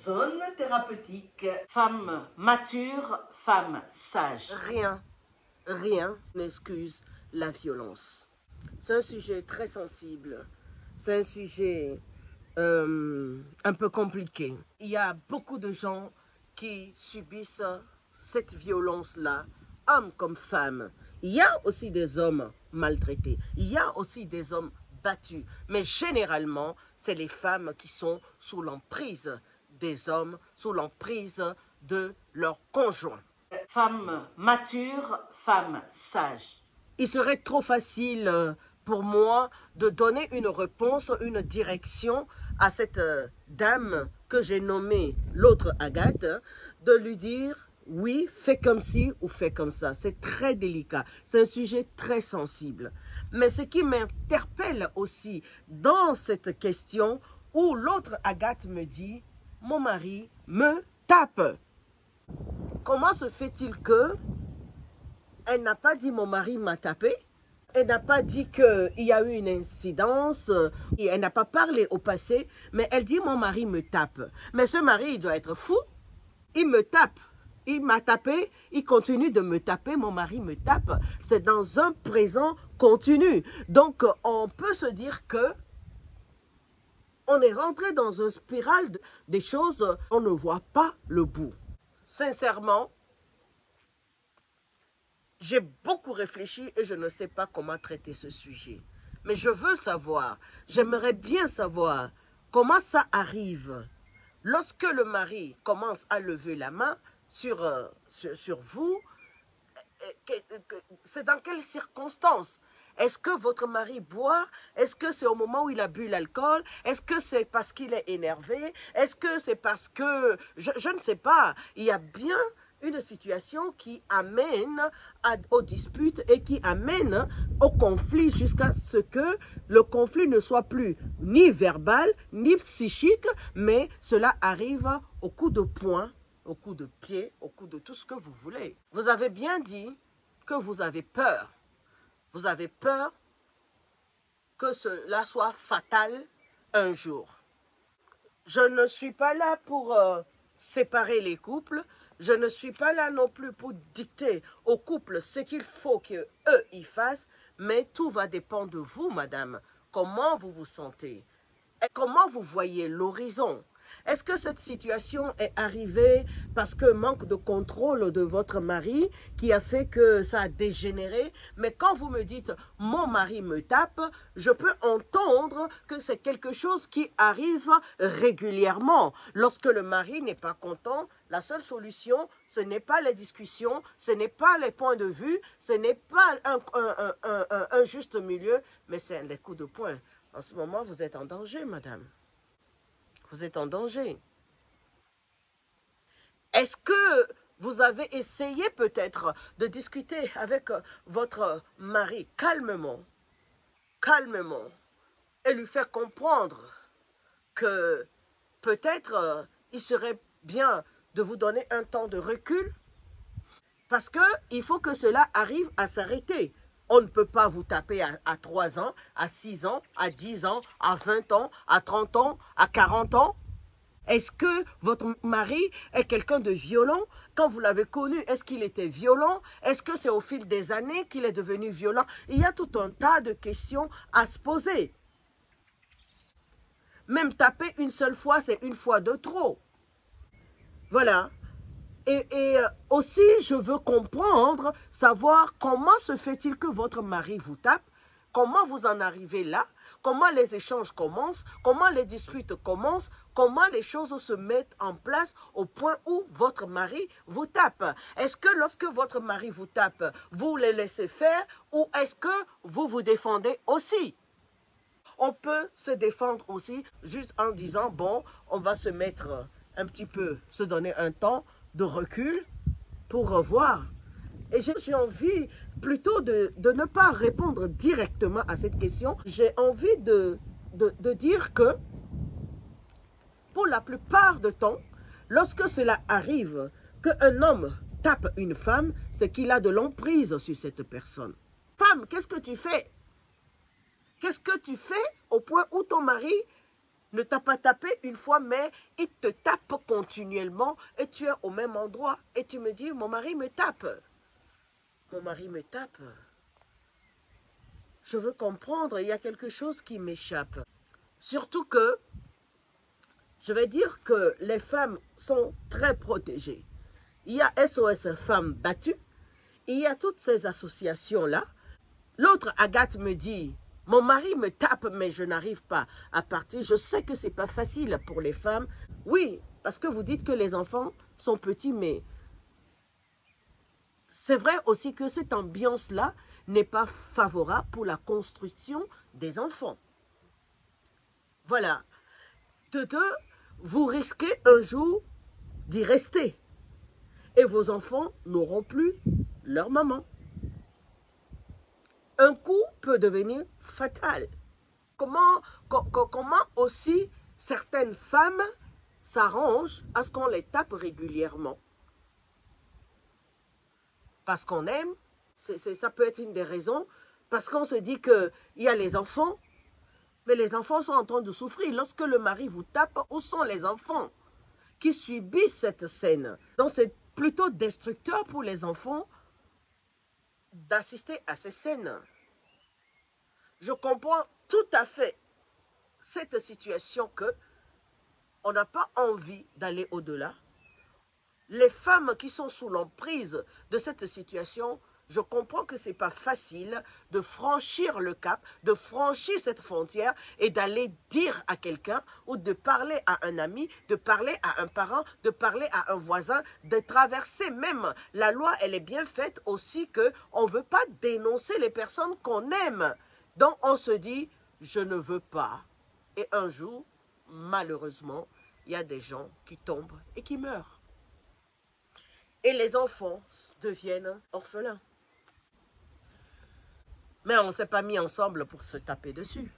Zone thérapeutique, femme mature, femme sage. Rien n'excuse la violence. C'est un sujet très sensible. C'est un sujet un peu compliqué. Il y a beaucoup de gens qui subissent cette violence-là, hommes comme femmes. Il y a aussi des hommes maltraités. Il y a aussi des hommes battus. Mais généralement, c'est les femmes qui sont sous l'emprise des hommes, sous l'emprise de leurs conjoints. Femme mature, femme sage. Il serait trop facile pour moi de donner une réponse, une direction à cette dame que j'ai nommée l'autre Agathe, de lui dire oui, fais comme ci ou fais comme ça. C'est très délicat, c'est un sujet très sensible. Mais ce qui m'interpelle aussi dans cette question où l'autre Agathe me dit « Mon mari me tape ». Comment se fait-il que elle n'a pas dit « mon mari m'a tapé », elle n'a pas dit qu'il y a eu une incidence, et elle n'a pas parlé au passé, mais elle dit « mon mari me tape ». Mais ce mari, il doit être fou, il me tape, il m'a tapé, il continue de me taper, mon mari me tape. C'est dans un présent continu. Donc, on peut se dire que on est rentré dans une spirale des choses, on ne voit pas le bout. Sincèrement, j'ai beaucoup réfléchi et je ne sais pas comment traiter ce sujet. Mais je veux savoir, j'aimerais bien savoir comment ça arrive. Lorsque le mari commence à lever la main sur vous, c'est dans quelles circonstances? Est-ce que votre mari boit? Est-ce que c'est au moment où il a bu l'alcool? Est-ce que c'est parce qu'il est énervé? Est-ce que c'est parce que... Je ne sais pas. Il y a bien une situation qui amène aux disputes et qui amène au conflit jusqu'à ce que le conflit ne soit plus ni verbal, ni psychique, mais cela arrive au coup de poing, au coup de pied, au coup de tout ce que vous voulez. Vous avez bien dit que vous avez peur. Vous avez peur que cela soit fatal un jour. Je ne suis pas là pour séparer les couples. Je ne suis pas là non plus pour dicter aux couples ce qu'il faut qu'eux y fassent. Mais tout va dépendre de vous, madame. Comment vous vous sentez? Et comment vous voyez l'horizon? Est-ce que cette situation est arrivée parce que manque de contrôle de votre mari qui a fait que ça a dégénéré? Mais quand vous me dites « mon mari me tape », je peux entendre que c'est quelque chose qui arrive régulièrement. Lorsque le mari n'est pas content, la seule solution, ce n'est pas les discussions, ce n'est pas les points de vue, ce n'est pas un juste milieu, mais c'est les coups de poing. En ce moment, vous êtes en danger, madame. Vous êtes en danger. Est-ce que vous avez essayé peut-être de discuter avec votre mari calmement, et lui faire comprendre que peut-être il serait bien de vous donner un temps de recul? Parce qu'il faut que cela arrive à s'arrêter. On ne peut pas vous taper à 3 ans, à 6 ans, à 10 ans, à 20 ans, à 30 ans, à 40 ans. Est-ce que votre mari est quelqu'un de violent? Quand vous l'avez connu, est-ce qu'il était violent? Est-ce que c'est au fil des années qu'il est devenu violent? Il y a tout un tas de questions à se poser. Même taper une seule fois, c'est une fois de trop. Voilà. Et aussi, je veux comprendre, savoir comment se fait-il que votre mari vous tape, comment vous en arrivez là, comment les échanges commencent, comment les disputes commencent, comment les choses se mettent en place au point où votre mari vous tape. Est-ce que lorsque votre mari vous tape, vous les laissez faire ou est-ce que vous vous défendez aussi? On peut se défendre aussi juste en disant, bon, on va se mettre un petit peu, se donner un temps de recul pour revoir. Et j'ai envie plutôt de ne pas répondre directement à cette question. J'ai envie de dire que pour la plupart du temps, lorsque cela arrive, qu'un homme tape une femme, c'est qu'il a de l'emprise sur cette personne. Femme, qu'est-ce que tu fais? Qu'est-ce que tu fais au point où ton mari ne t'a pas tapé une fois, mais il te tape continuellement et tu es au même endroit. Et tu me dis, mon mari me tape. Mon mari me tape. Je veux comprendre, il y a quelque chose qui m'échappe. Surtout que, je vais dire que les femmes sont très protégées. Il y a SOS Femmes Battues, il y a toutes ces associations-là. L'autre, Agathe, me dit, mon mari me tape, mais je n'arrive pas à partir. Je sais que ce n'est pas facile pour les femmes. Oui, parce que vous dites que les enfants sont petits, mais c'est vrai aussi que cette ambiance-là n'est pas favorable pour la construction des enfants. Voilà. Que vous risquez un jour d'y rester. Et vos enfants n'auront plus leur maman. Un coup peut devenir fatal. Comment aussi certaines femmes s'arrangent à ce qu'on les tape régulièrement? Parce qu'on aime, ça peut être une des raisons, parce qu'on se dit qu'il y a les enfants, mais les enfants sont en train de souffrir. Lorsque le mari vous tape, où sont les enfants qui subissent cette scène? Donc c'est plutôt destructeur pour les enfants d'assister à ces scènes. Je comprends tout à fait cette situation que on n'a pas envie d'aller au-delà. Les femmes qui sont sous l'emprise de cette situation, je comprends que ce n'est pas facile de franchir le cap, de franchir cette frontière et d'aller dire à quelqu'un ou de parler à un ami, de parler à un parent, de parler à un voisin, de traverser même. La loi, elle est bien faite aussi qu'on ne veut pas dénoncer les personnes qu'on aime. Donc on se dit, je ne veux pas. Et un jour, malheureusement, il y a des gens qui tombent et qui meurent. Et les enfants deviennent orphelins. Mais on ne s'est pas mis ensemble pour se taper dessus.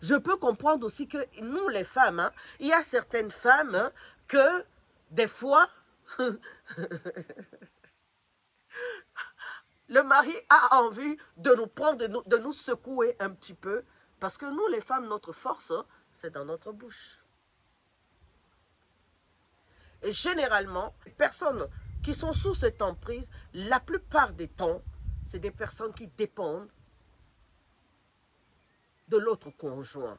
Je peux comprendre aussi que nous, les femmes, hein, il y a certaines femmes hein, que des fois, le mari a envie de nous prendre, de nous secouer un petit peu. Parce que nous, les femmes, notre force, hein, c'est dans notre bouche. Et généralement, les personnes qui sont sous cette emprise, la plupart des temps, c'est des personnes qui dépendent de l'autre conjoint.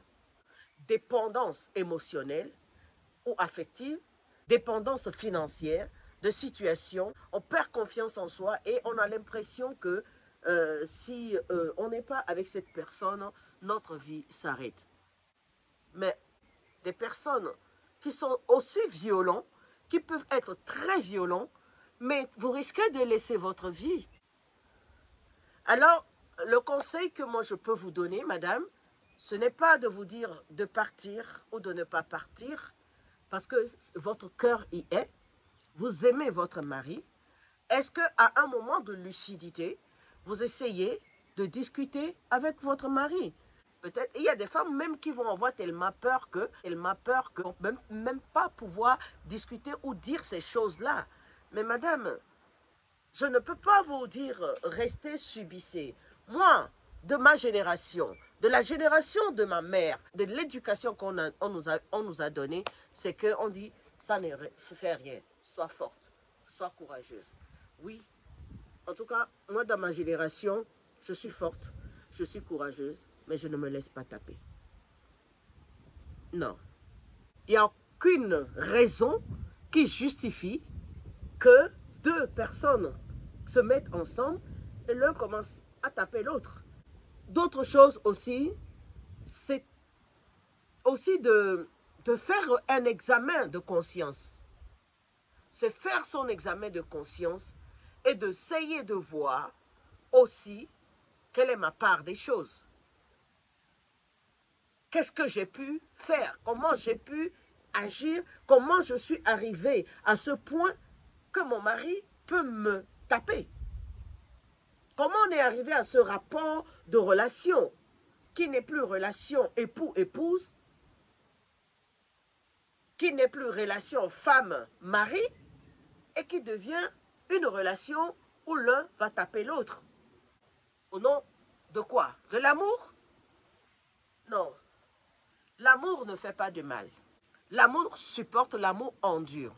Dépendance émotionnelle ou affective, dépendance financière, de situation, on perd confiance en soi et on a l'impression que si on n'est pas avec cette personne, notre vie s'arrête. Mais des personnes qui sont aussi violentes, qui peuvent être très violents, mais vous risquez de laisser votre vie. Alors, le conseil que moi je peux vous donner, madame, ce n'est pas de vous dire de partir ou de ne pas partir, parce que votre cœur y est, vous aimez votre mari. Est-ce qu'à un moment de lucidité, vous essayez de discuter avec votre mari? Peut-être, il y a des femmes même qui vont avoir tellement peur que même pas pouvoir discuter ou dire ces choses-là. Mais madame, je ne peux pas vous dire restez, subissez. Moi, de ma génération, de la génération de ma mère, de l'éducation qu'on nous a donnée, c'est qu'on dit ça ne fait rien, sois forte, sois courageuse. Oui, en tout cas, moi dans ma génération, je suis forte, je suis courageuse. Mais je ne me laisse pas taper. Non. Il n'y a aucune raison qui justifie que deux personnes se mettent ensemble et l'un commence à taper l'autre. D'autres choses aussi, c'est aussi de faire un examen de conscience. C'est faire son examen de conscience et d'essayer de voir aussi quelle est ma part des choses. Qu'est-ce que j'ai pu faire? Comment j'ai pu agir? Comment je suis arrivée à ce point que mon mari peut me taper? Comment on est arrivé à ce rapport de relation qui n'est plus relation époux-épouse, qui n'est plus relation femme-mari et qui devient une relation où l'un va taper l'autre? Au nom de quoi? De l'amour? Non, l'amour ne fait pas de mal. L'amour supporte, l'amour endure.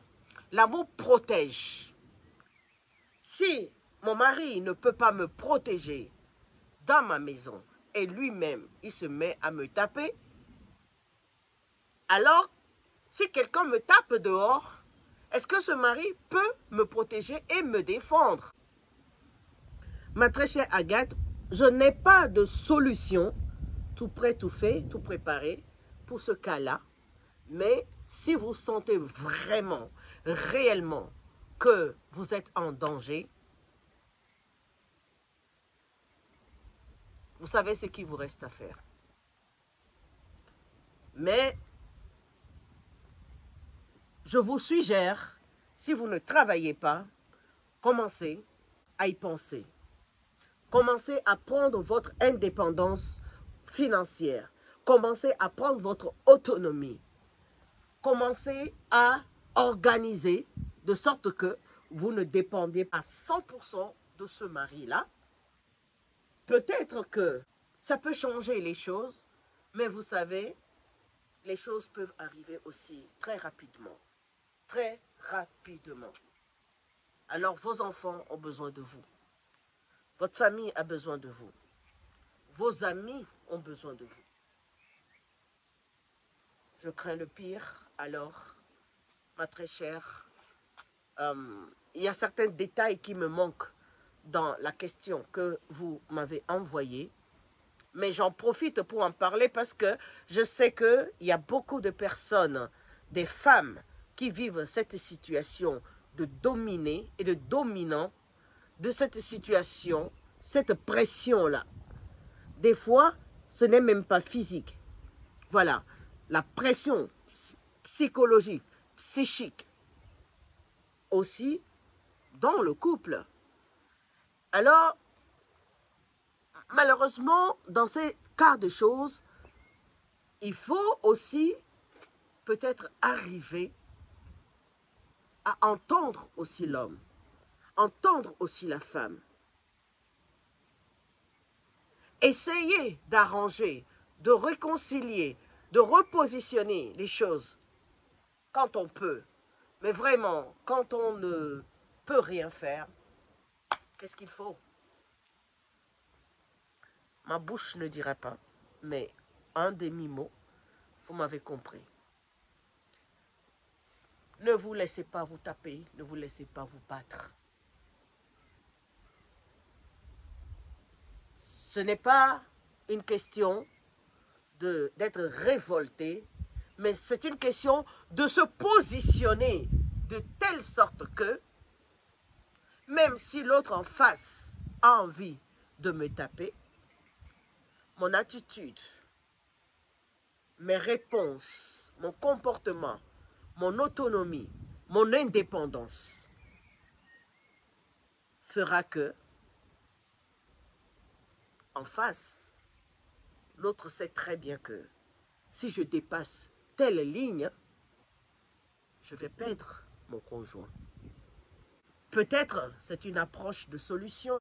L'amour protège. Si mon mari ne peut pas me protéger dans ma maison et lui-même, il se met à me taper, alors, si quelqu'un me tape dehors, est-ce que ce mari peut me protéger et me défendre? Ma très chère Agathe, je n'ai pas de solution tout prêt, tout fait, tout préparé pour ce cas-là. Mais si vous sentez vraiment, réellement que vous êtes en danger, vous savez ce qu'il vous reste à faire. Mais je vous suggère, si vous ne travaillez pas, commencez à y penser. Commencez à prendre votre indépendance financière. Commencez à prendre votre autonomie. Commencez à organiser de sorte que vous ne dépendez pas à 100% de ce mari-là. Peut-être que ça peut changer les choses, mais vous savez, les choses peuvent arriver aussi très rapidement. Très rapidement. Alors vos enfants ont besoin de vous. Votre famille a besoin de vous. Vos amis ont besoin de vous. Je crains le pire, alors, ma très chère, il y a certains détails qui me manquent dans la question que vous m'avez envoyée, mais j'en profite pour en parler parce que je sais qu'il y a beaucoup de personnes, des femmes, qui vivent cette situation de dominer et de dominant, de cette situation, cette pression-là. Des fois, ce n'est même pas physique. Voilà, la pression psychologique, psychique, aussi dans le couple. Alors, malheureusement, dans ces cas de choses, il faut aussi peut-être arriver à entendre aussi l'homme, entendre aussi la femme. Essayer d'arranger, de réconcilier, de repositionner les choses quand on peut. Mais vraiment, quand on ne peut rien faire, qu'est-ce qu'il faut? Ma bouche ne dira pas, mais un demi-mot, vous m'avez compris. Ne vous laissez pas vous taper, ne vous laissez pas vous battre. Ce n'est pas une question d'être révolté, mais c'est une question de se positionner de telle sorte que, même si l'autre en face a envie de me taper, mon attitude, mes réponses, mon comportement, mon autonomie, mon indépendance fera que, en face, l'autre sait très bien que si je dépasse telle ligne, je vais perdre mon conjoint. Peut-être c'est une approche de solution.